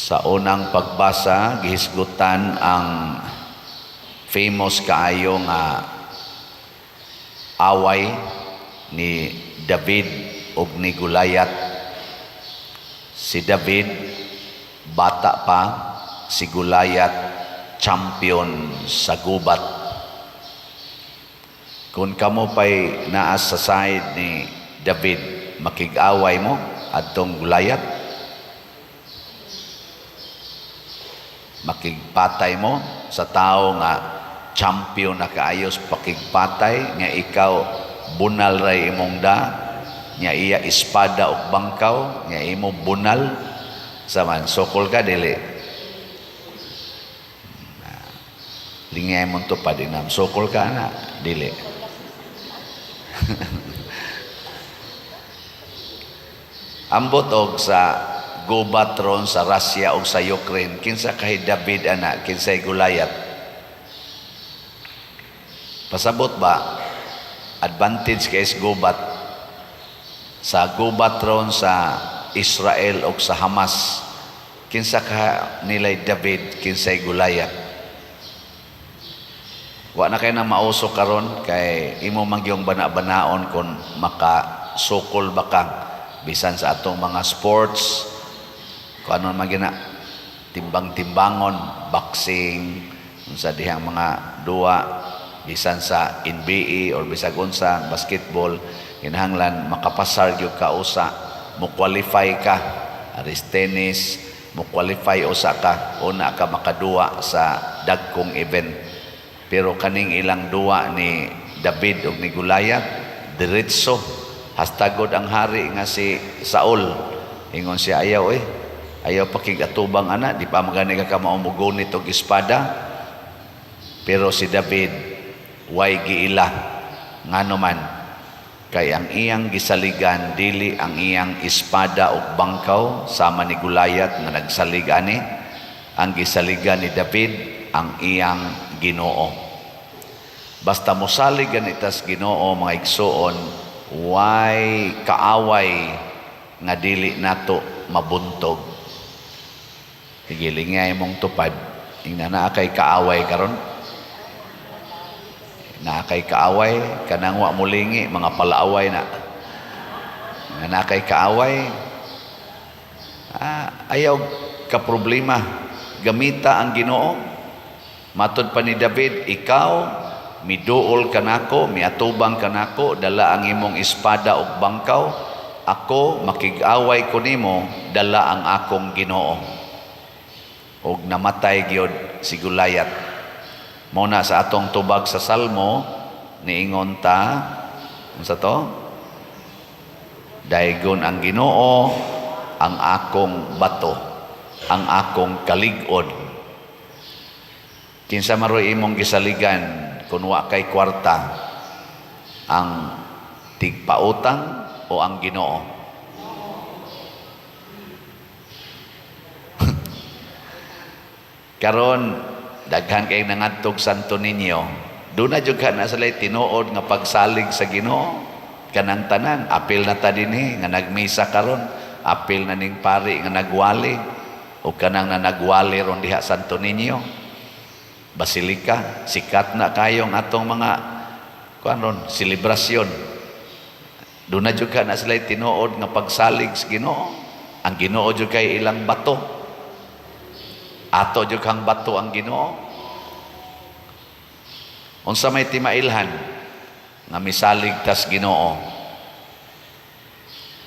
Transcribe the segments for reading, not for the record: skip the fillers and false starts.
Sa unang pagbasa, gihisgutan ang famous kaayo nga away ni David ug ni Goliath. Si David bata pa, si Goliath champion sa gubat. Kung kamo pa'y naas sa side ni David, makig-away mo adtong Goliath? Makigpatay mo sa tao nga champion na kaayos pakigpatay nga ikaw bunal ray imong da nga iya espada ug bangkaw nga imo bunal saman sokol ka dili lingay mo to pa dinam sokol ka na dili ambot og sa gubat ron sa Russia o sa Ukraine, kinsa kay David ana, kinsay Goliath. Pasabot ba, advantage kay gubat. Sa gubat ron sa Israel o sa Hamas, kinsa ka nilay David, kinsay Goliath. Wa na kay na mauso karon kay imo magyong bana-banaon kung makasukol ba ka bisan sa atong mga sports, kung ano magina timbang-timbangon, boxing, sa dihang mga dua, bisan sa NBA or bisag unsa basketball, kinahanglan makapasar gyud ka usa, mo qualify ka, aris tennis, mo qualify usa ka, una ka makadua sa dagkong event. Pero kaning ilang dua ni David ug ni Goliath, diretso, hastagod ang hari nga si Saul, ingon siya ayaw pakigatubang ana, di pa magani ka maumugon nitong espada. Pero si David way giila ngano man kay ang iyang gisaligan dili ang iyang espada ug bangkaw sama ni Goliath nga nagsalig ani. Ang gisaligan ni David ang iyang Ginoo. Basta mosalig ganitas Ginoo mga igsoon, way kaaway nga dili nato mabuntog. Higilingay mong tupad, ingna na kay kaaway karon. Na kay kaaway, kanang wa mulingi, mga palaaway na. Na kay kaaway, ayaw ka problema, gamita ang Ginoo. Matod pa ni David, ikaw, miduol ka nako, miatubang ka nako, dala ang imong espada ug bangkaw, ako makig-away ko nimo, dala ang akong Ginoo. Og namatay gyud si Goliath. Muna sa atong tubag sa Salmo niingon ta unsa to? Daygon ang Ginoo ang akong bato, ang akong kalig-od. Kinsa maroy imong gisaligan kun wa kay kwarta, ang tigpautang o ang Ginoo? Karon daghan kay nangadtog Santo Niño, doon na jud na sila tinuod nga pagsalig sa Ginoo. Kanang tanan apil na ta dinhi nga nagmisa karon, apil na ning pari nga nagwali o kanang na nagwali ron diha Santo Niño Basilika. Sikat na kayong atong mga kuan selebrasyon. Doon na jud na sila tinuod nga pagsalig sa Ginoo. Ang Ginoo jud kay ilang bato. Ato jud kang bato ang Ginoo. Unsa may timailhan nga misalig tas Ginoo?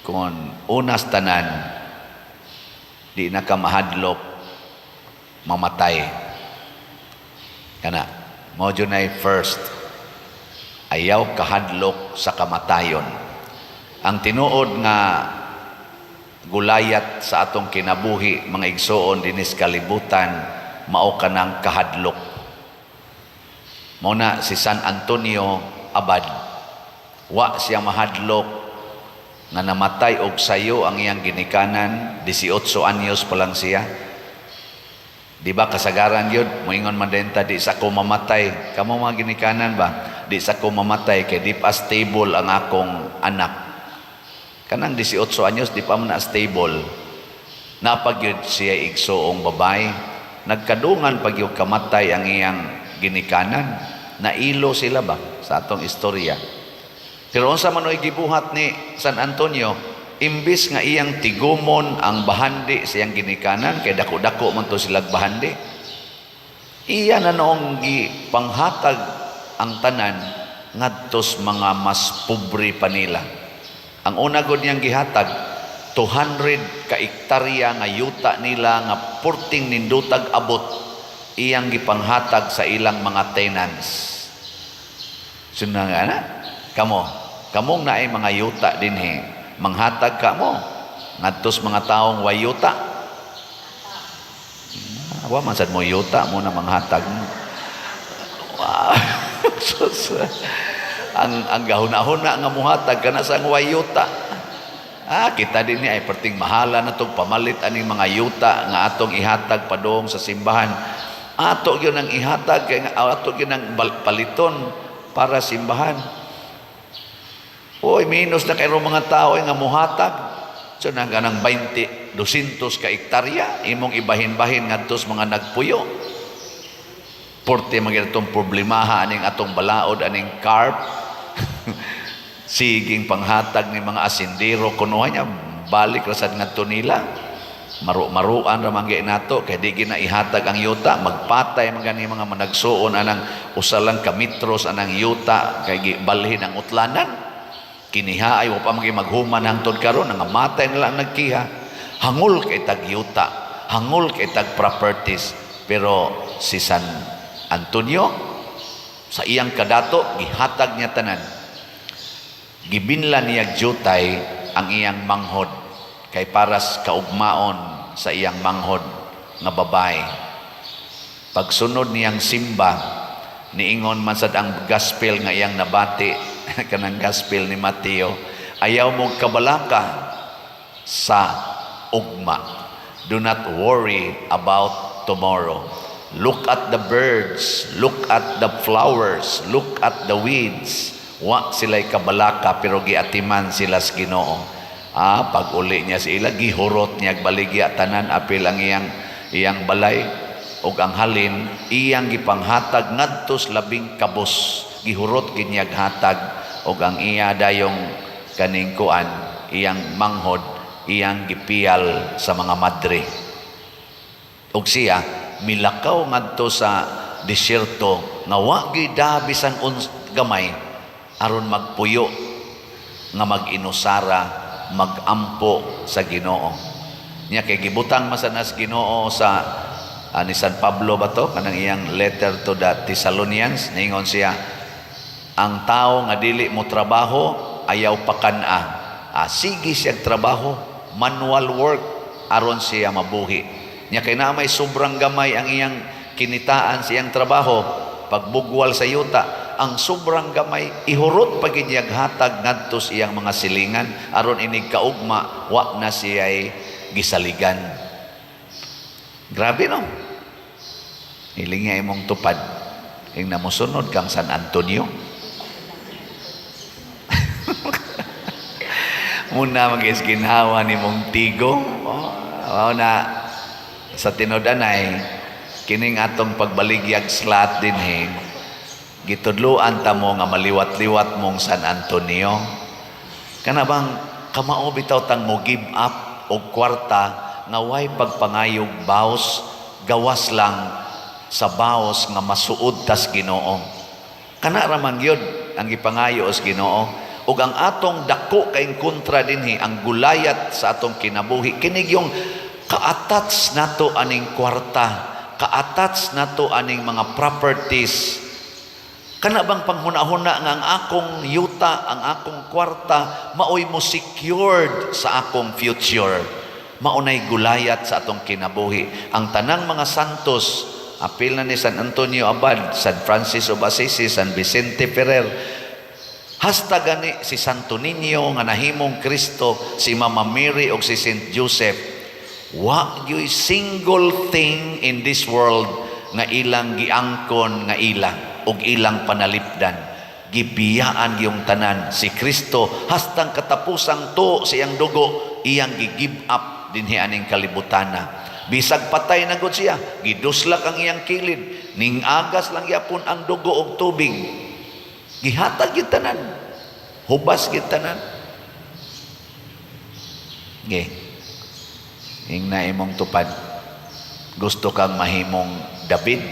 Kung unas tanan di na ka mahadlok mamatay kana mo jud nay first, ayaw kahadlok sa kamatayon. Ang tinuod nga Goliath sa atong kinabuhi mga igsoon dinis kalibutan mao kanang kahadlok. Muna si San Antonio Abad, wa siya mahadlok nga namatay og sayo ang iyang ginikanan, 18 anyos pa lang siya. Di ba kasagaran yun, moingon man din ta, di sa ko mamatay. Kamo mga ginikanan ba? Di sa ko mamatay kay di pa stable ang akong anak. Kanang 18 anyos di pa man na stable. Napagyud siya igsoong babay, nagkadungan pagyud kamatay ang iyang ginikanan. Nailo sila ba sa atong istorya? Pero unsa man oy gibuhat ni San Antonio, imbis nga iyang tigumon ang bahandi sa iyang ginikanan, kay dako-dako man to silang bahandi, iya na noong gipanghatag ang tanan ngadtos mga mas pobre pa nila. Ang una gud niyang gihatag 200 ka ektarya nga yuta nila nga purting nindutag abot, iyang gipanghatag sa ilang mga tenants. Suna nga na, kamong naay mga yuta dinhi, manghatag ka mo ngadtos mga taong way yuta. Wa man sad mo yuta mo na manghatag mo. Wow. ang gahuna-huna nga muhatag kana sa way yuta. Kita din ay perting mahala na itong pamalit aning mga yuta nga atong ihatag padong sa simbahan. Ato yun ang ihatag, ato yun ang paliton para simbahan. Oy, minus na kayo mga tao nga muhatag. So nang ganang 20, 200 ka ektarya, imong ibahin-bahin ngadtos mga nagpuyo. Porte mga itong problemaha aning atong balaod, aning carp. Siging panghatag ni mga asindero kunuha niya balik rasad ngadto nila, maruan ra manggi nato kay di gina ihatag ang yuta, magpatay man gani mga managsuon anang usalang kamitros anang yuta kay gibalhin ang utlanan. Kiniha ay wa pa maghuman hangtod karon nga matay nila ang nagkiha. Hangol kay tag yuta, hangol kay tag properties. Pero si San Antonio sa iyang kadato gihatag niya tanan. Gibinlan niya jutay ang iyang manghod kay paras kaugmaon sa iyang manghod nga babay. Pagsunod niyang simba, niingon man sad ang gospel nga iyang nabati kanang gospel ni Mateo, ayaw mo kabalaka sa ugma. Do not worry about tomorrow. Look at the birds, look at the flowers, look at the weeds. Wa sila'y kabalaka pero giatiman sila sa Ginoo. Pag uli niya sila, gihurot niya baligya tanan apil ang iyang balay ug ang halin iyang gipanghatag ngadtos labing kabos. Gihurot ginyag hatag ug ang iya dayong kaning kuan, iyang manghod, iyang gipiyal sa mga madre. Ug siya milakaw ngadto sa disyerto nga wa gyud bisan gamay aron magpuyo nga mag-inusara, magampo sa Ginoo. Nya kay gibutang masanas Ginoo sa ni San Pablo ba to kanang iyang letter to the Thessalonians, ningon siya, ang tao nga dili mo trabaho ayaw pakana. Sige siya trabaho, manual work aron siya mabuhi. Nya kay na may sobrang gamay ang iyang kinitaan sa iyang trabaho, pagbugwal sa yuta, ang sobrang gamay ihurot paginyag hatag ngadto sa iyang mga silingan aron inig kaugma wa na siya'y gisaligan. Grabe no? Hilinga imong tupad ing namusunod kang San Antonio. Muna mag-isginhawa ni mong tigo. Na sa tinud-anay kining atong pagbaligyag slat dinhi, gitudloan ta mo nga maliwat-liwat mong San Antonio. Kana bang kamao bitaw tang mo give up og kwarta nga way pagpangayog baos, gawas lang sa baos nga masuod tas Ginoo. Kana ra man gyud ang gipangayo os Ginoo. Ug ang atong dako kay kontra dinhi, ang gulayat sa atong kinabuhi, kinig yung ka-attach nato aning kwarta, ka-attach nato aning mga properties. Kana bang panghuna-huna nga ang akong yuta, ang akong kwarta, maoy mo secured sa akong future. Maunay gulayat sa atong kinabuhi. Ang tanang mga santos, apil na ni San Antonio Abad, San Francis of Assisi, San Vicente Ferrer, hasta gani si Santo Niño nga nahimong Kristo, si Mama Mary o si Saint Joseph, wa yo'y single thing in this world nga ilang giangkon nga ilang og ilang panalipdan. Gibiyaan yung tanan si Kristo hastang katapusang to siyang dugo iyang gi-give up dinhi aning kalibutana. Bisag patay na gud siya, giduslak ang iyang kilid, ning agas lang yapon ang dugo og tubig. Gihatag gyud tanan. Hubas gyud tanan. Okay. Ingna imong tupad. Gusto kang mahimong David?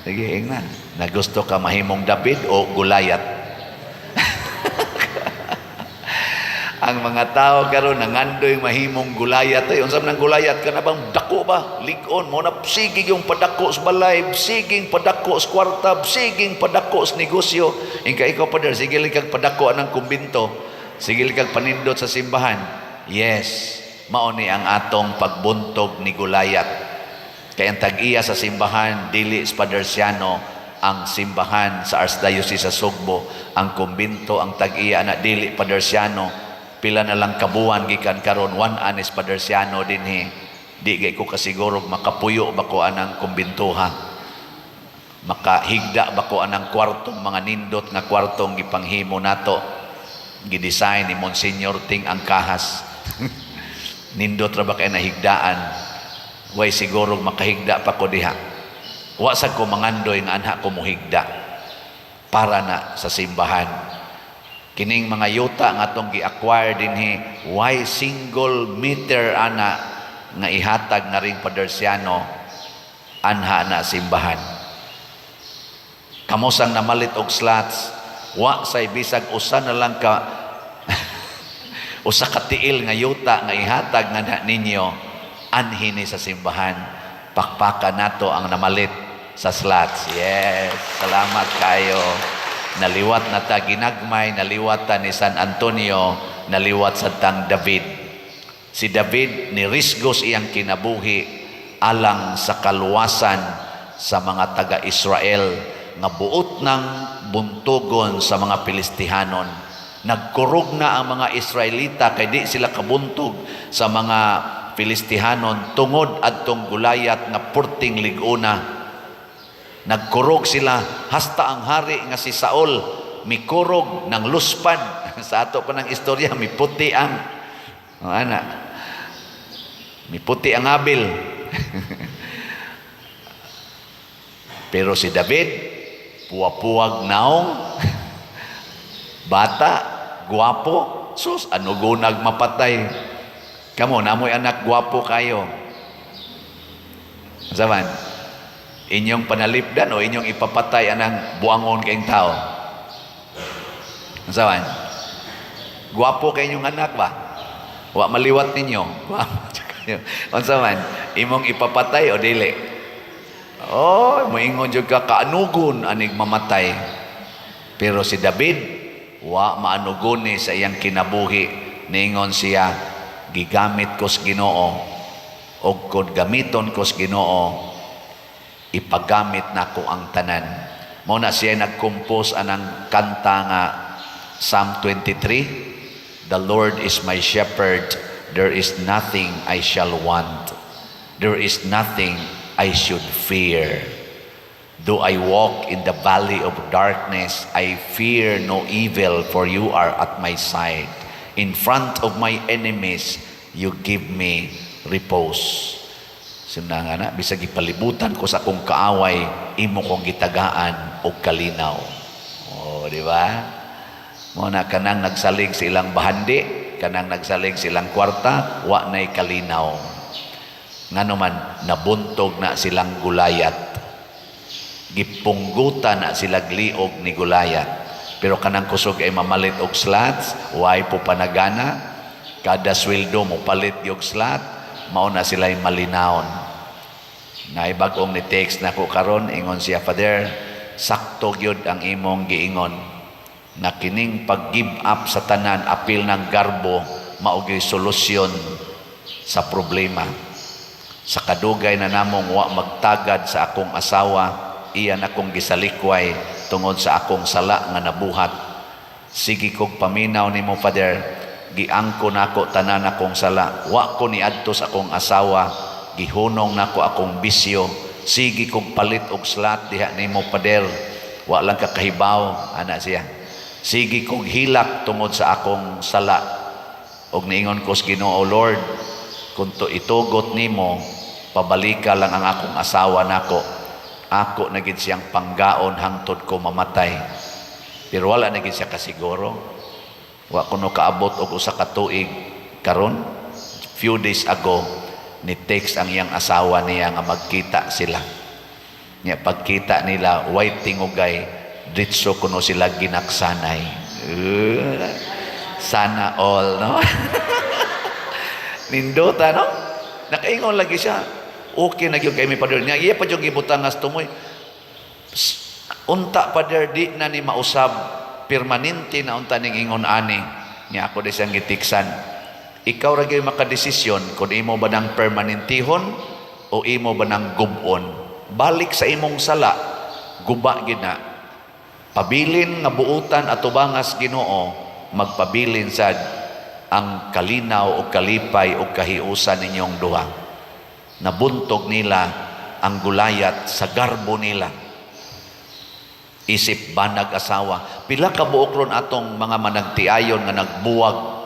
Sige, ingna. Na gusto ka mahimong David o Gulayat? Ang mga tao karon nangandoy mahimong Gulayat. Unsa man ang Gulayat ka na bang dako ba? Ligon mo na sigig yung padako sa balay, siging padako sa kwarta, siging padako sa negosyo. Ingka ikaw pa der, sige kag padako anang kumbinto. Sige kag panindot sa simbahan. Yes, mao ni ang atong pagbuntog ni Gulayat. Kaya ang tag-iya sa simbahan, dili Spaderciano ang simbahan sa Archdiocese sa Sugbo. Ang kumbinto, ang tag-iya na dili Paderciano. Pila na lang kabuan gikan karon 1 anis Paderciano dinhi. Di gay ko kasiguro makapuyo ba ko anang kumbintoha. Makahigda ba ko anang kwartong mga nindot nga kwartong gipanghimo nato. Gidesign ni Monsignor Ting ang kahas. Nindot ra ba kay nahigdaan? Way siguro makahigda pa ko diha. Wa sad ko mangandoy nga anha ko mohigda para na sa simbahan. Kining mga yuta nga atong gi-acquire dinhi, why single meter ana nga ihatag na ring Paderciano anha na simbahan. Kamosang namalit og slots, wa say bisag usa na lang ka usa ka tiil nga yuta nga ihatag nga ninyo anhi ni sa simbahan. Pakpakan nato ang namalit sa slots. Yes, salamat kayo. Naliwat na ta ginagmay, naliwat ta ni San Antonio, naliwat sa tang David. Si David nirisgos iyang kinabuhi alang sa kaluwasan sa mga taga-Israel nga buot ng buntugon sa mga Pilistihanon. Nagkurog na ang mga Israelita kay di sila kabuntog sa mga Pilistihanon tungod adtong Gulayat nga purting liguna. Nagkurog sila hasta ang hari nga si Saul mikurog ng luspad. Sa ato pa ng istorya miputi ang miputi ang Abil. Pero si David puwa-puwag naong bata, guwapo, sus ano gunag mapatay. Kamo namoy anak guwapo kayo. Zaman inyong panalipdan o inyong ipapatay anang buangon kayong tao. Zaman guwapo kayong anak ba? Wa maliwat ninyo. Zaman imong ipapatay o dili? Oh, moingon jud ka kaanugon anig mamatay. Pero si David wa maanugon ni sa iyang kinabuhi. Ningon siya, gigamit ko sa Ginoo og kung gamiton ko sa Ginoo ipagamit nako ang tanan. Mo na siya nagkompose anang kanta nga Psalm 23, the Lord is my shepherd, there is nothing I shall want, there is nothing I should fear. Though I walk in the valley of darkness, I fear no evil, for you are at my side. In front of my enemies, you give me repose. Sina nga na, bisag ipalibutan ko sa akong kaaway, imo kong gitagaan o kalinaw. O, di ba? Muna kanang nagsalig silang bahandi, kanang nagsalig silang kwarta, wa na'y kalinaw. Nga naman, nabuntog na silang Gulayat. Gipunggutan na sila gliog ni Gulayat. Pero kanang kusog ay mamalit og slots, way po panagana, kada sweldo mo palit yung slot, mao na sila'y malinaon. Naibagong ni text na ko karon, ingon siya, Father, sakto gyud ang imong giingon na kining pag-give up sa tanan, apil ng garbo, maugay solusyon sa problema. Sa kadugay na namong wa magtagad sa akong asawa, iyan akong gisalikway tungod sa akong sala nga nabuhat. Sige kog paminaw nimo, Father, giangko nako tanan akong sala. Wa ko niadto sa akong asawa, gihunong nako akong bisyo. Sige kog palit og slat diha nimo, Father. Wa lang kakahibaw ana siya. Sige kog hilak tungod sa akong sala Og niingon ko sa Ginoo, Lord, kung to itugot nimo, pabalika lang ang akong asawa nako. Ako na gid siyang panggaon hangtod ko mamatay. Pero wala na gid siya kasiguro. Wa kuno kaabot og usa ka tuig karon. Few days ago, ni text ang iyang asawa niya nga magkita sila. Nya pagkita nila, white tingugay, ditso kuno sila ginaksanay. Sana all, no? Nindota, no? Nakaingon lagi siya. Okay na gyud kay mi Pader niya. Iya pa jud gibutangas tumoy. Unta Pader di na ni mausab permanente na unta ning ingon ani. Niya ako di siyang gitiksan. Ikaw ra gyud makadesisyon kung imo ba nang permanentihon o imo ba nang gubon. Balik sa imong sala, guba gid na. Pabilin nga buutan at tubangas Ginoo, magpabilin sad ang kalinaw o kalipay o kahiusan ninyong duha. Nabuntog nila ang gulayat sa garbo nila. Isip banag asawa. Pila ka buok ron atong mga managtiayon nga nagbuwag.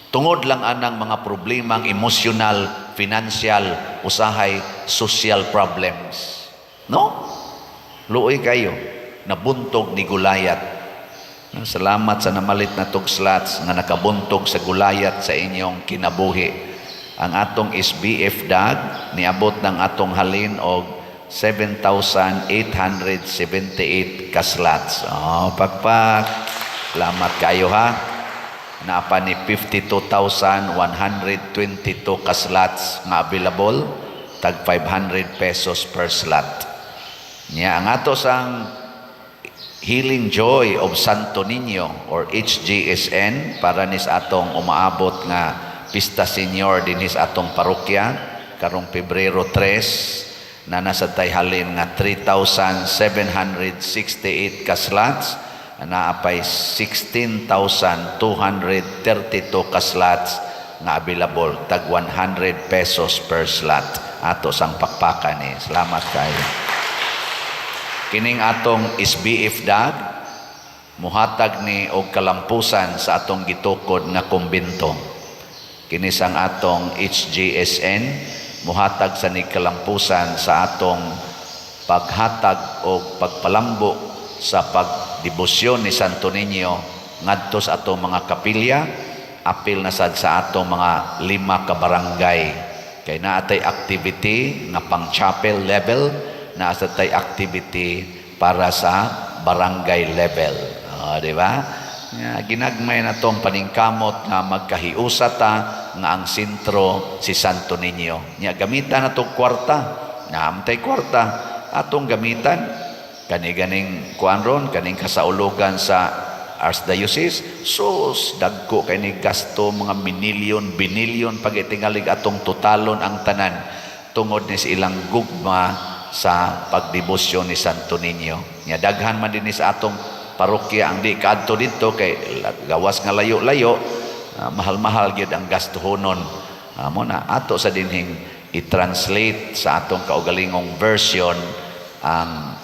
Tungod lang anang mga problemang emosyonal, financial, usahay, social problems. No? Luoy kayo. Nabuntog ni gulayat. Salamat sa namalit na tugslats nga nakabuntog sa gulayat sa inyong kinabuhi. Ang atong SBF dag niabot ng atong halin og 7,878 kaslats. Oh, pakpak. Salamat kayo ha. Napa ni 52,122 kaslats nga available, tag 500 pesos per slot. Nya ang ato sang Healing Joy of Santo Niño or HGSN para nis atong umaabot nga Pista Senior dinis atong parokya karong Pebrero 3 na nasa tayhalin nga 3,768 kaslots na apay 16,232 kaslots nga available tag 100 pesos per slot ato sang pakpakan ni. Salamat kayo. Kining atong SBF dag muhatag ni og kalampusan sa atong gitukod nga kumbento. Kini sang atong HGSN muhatag sa ni kalampusan sa atong paghatag o pagpalambo sa pagdebosyon ni Santo Niño ngadto sa atong mga kapilya, apil na sad sa atong mga 5 ka barangay. Kay naatay activity nga pang chapel level, naatay activity para sa barangay level. Di ba? Ginagmay na tong paningkamot nga magkahiusa ta nga ang sentro si Santo Niño. Nya gamitan na tong kwarta. Naamtay kwarta atong gamitan. Kani-ganing kuanron, kaning kasaulugan sa Archdiocese, sus, dagko kay ni gasto mga binilyon pagitingalig atong totalon ang tanan tungod ni sa ilang gugma sa pagdebosyon ni Santo Niño. Nya daghan man din sa atong parokya ang di kadto dito kay gawas nga layo-layo, mahal-mahal gyud ang gastuhonon. Amo na ato sa dinhing i-translate sa atong kaugalingong version ang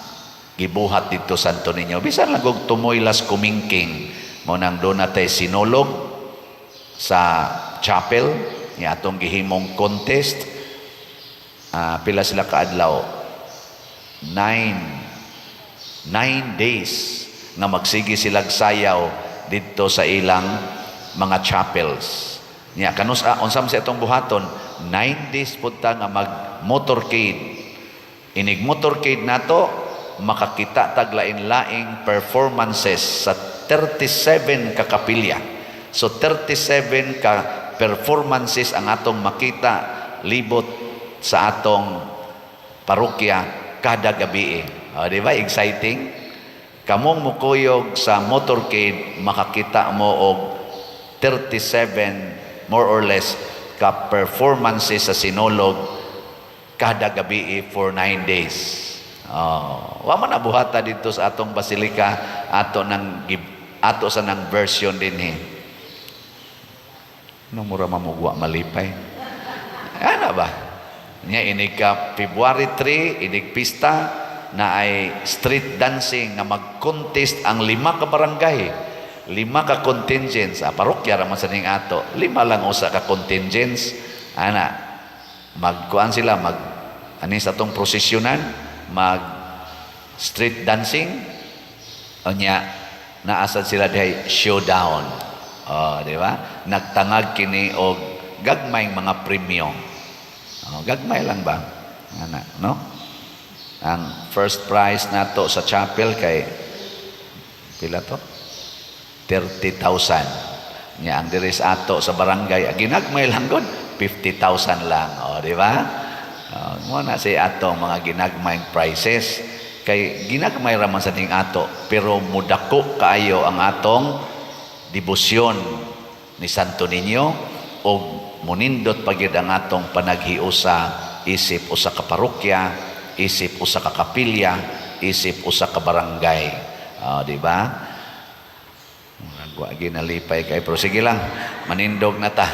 gibuhat dito Santo Niño. Bisan lang og tumoylas kumingking mo nang doon natay sinulog sa chapel ni atong gihimong contest. Pila sila kaadlaw? 9 days nga magsigi silang sayaw dito sa ilang mga chapels. Nya kanus unsam sa itong buhaton 9 days punta nga mag motorcade. Inig motorcade nato makakita taglain-laing performances sa 37 ka kapilya. So 37 ka performances ang atong makita libot sa atong parokya kada gabi. Di ba exciting? Kamong mukuyog sa motorcade makakita mo og 37 more or less ka performances sa sinulog kada gabi for 9 days. Wa man nabuhata dito sa atong basilika ato sa nang version dinhi. No mura mamugwa malipay. Ano ba? Nya inig ka February 3 inig pista na ay street dancing nga mag-contest ang 5 ka barangay 5 ka contingents, parokya raman sa ning ato, 5 lang usa ka contingents, ana, magkuan sila, ani sa atong prosesyonan, mag street dancing, o niya, naasad sila dihay showdown. Di ba? Nagtangag kini og gagmayng mga premyo. Gagmay lang ba? Ana, no? Ang first prize nato sa chapel kay pila to? 30,000. Nya ang diri sa ato sa barangay, ginagmay lang gud 50,000 lang. Di ba? Mo na si ato mga ginagmayng prizes. Kay ginagmay raman sa ning ato, pero mudako kaayo ang atong debosyon ni Santo Niño o munindot pagid ang atong panaghiusa isip usa ka parokya, isip usa ka kapilya, isip usa ka barangay. Di ba? Nagwa ginalipay kay, pero sige lang, manindog na ta.